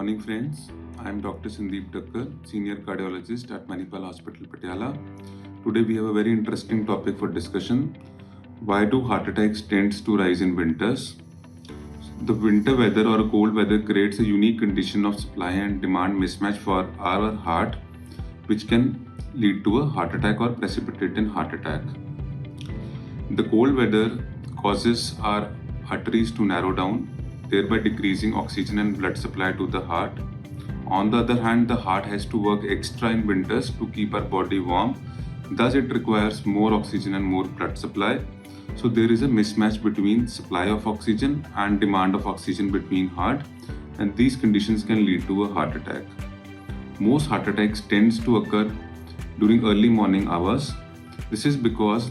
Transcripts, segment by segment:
morning, friends. I am Dr. Sandeep Thakkar, Senior Cardiologist at Manipal Hospital, Patiala. Today we have a very interesting topic for discussion. Why do heart attacks tends to rise in winters? The winter weather or cold weather creates a unique condition of supply and demand mismatch for our heart, which can lead to a heart attack or precipitate in heart attack. The cold weather causes our arteries to narrow down, thereby decreasing oxygen and blood supply to the heart. On the other hand, the heart has to work extra in winters to keep our body warm. Thus, it requires more oxygen and more blood supply. So there is a mismatch between supply of oxygen and demand of oxygen between heart, and these conditions can lead to a heart attack. Most heart attacks tends to occur during early morning hours. This is because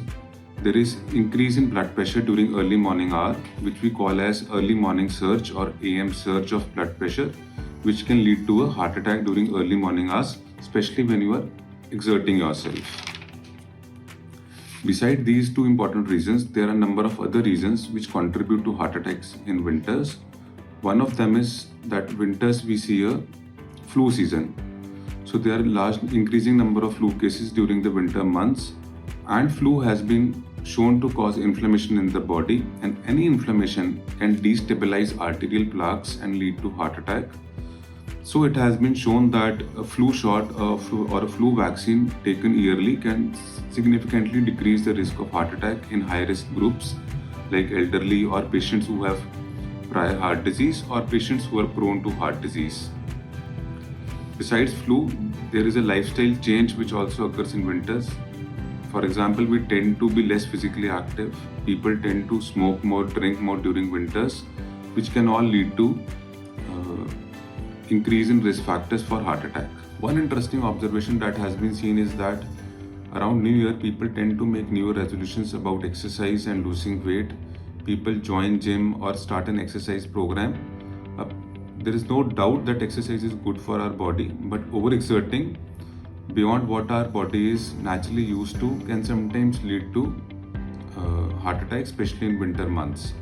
there is increase in blood pressure during early morning hour, which we call as early morning surge or AM surge of blood pressure, which can lead to a heart attack during early morning hours, especially when you are exerting yourself. Besides these two important reasons, there are a number of other reasons which contribute to heart attacks in winters. One of them is that winters we see a flu season. So there are large increasing number of flu cases during the winter months, and flu has been shown to cause inflammation in the body, and any inflammation can destabilize arterial plaques and lead to heart attack. So it has been shown that a flu shot or a flu vaccine taken yearly can significantly decrease the risk of heart attack in high risk groups like elderly or patients who have prior heart disease or patients who are prone to heart disease. Besides flu, there is a lifestyle change which also occurs in winters. For example, we tend to be less physically active. People tend to smoke more, drink more during winters, which can all lead to increase in risk factors for heart attack. One interesting observation that has been seen is that around New Year, people tend to make New Year resolutions about exercise and losing weight. People join gym or start an exercise program. There is no doubt that exercise is good for our body, but overexerting beyond what our body is naturally used to can sometimes lead to heart attack, especially in winter months.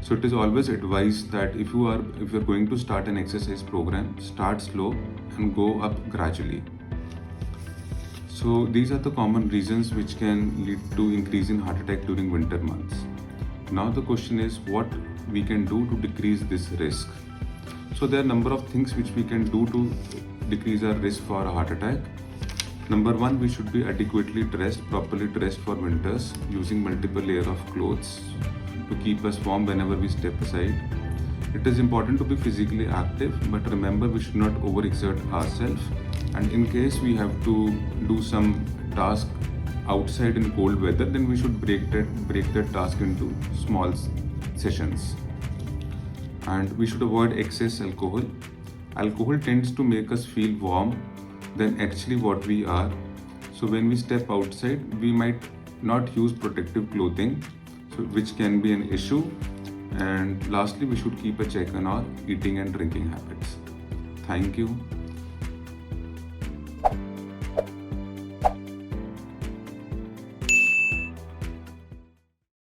So it is always advised that if you are going to start an exercise program, start slow and go up gradually. So these are the common reasons which can lead to increase in heart attack during winter months. Now the question is what we can do to decrease this risk. So there are a number of things which we can do to decrease our risk for a heart attack. Number one, we should be adequately dressed, properly dressed for winters, using multiple layers of clothes to keep us warm whenever we step aside. It is important to be physically active, but remember we should not overexert ourselves. And in case we have to do some task outside in cold weather, then we should break that task into small sessions. And we should avoid excess alcohol. Alcohol tends to make us feel warm than actually what we are. So when we step outside, we might not use protective clothing, which can be an issue. And lastly, we should keep a check on our eating and drinking habits. Thank you.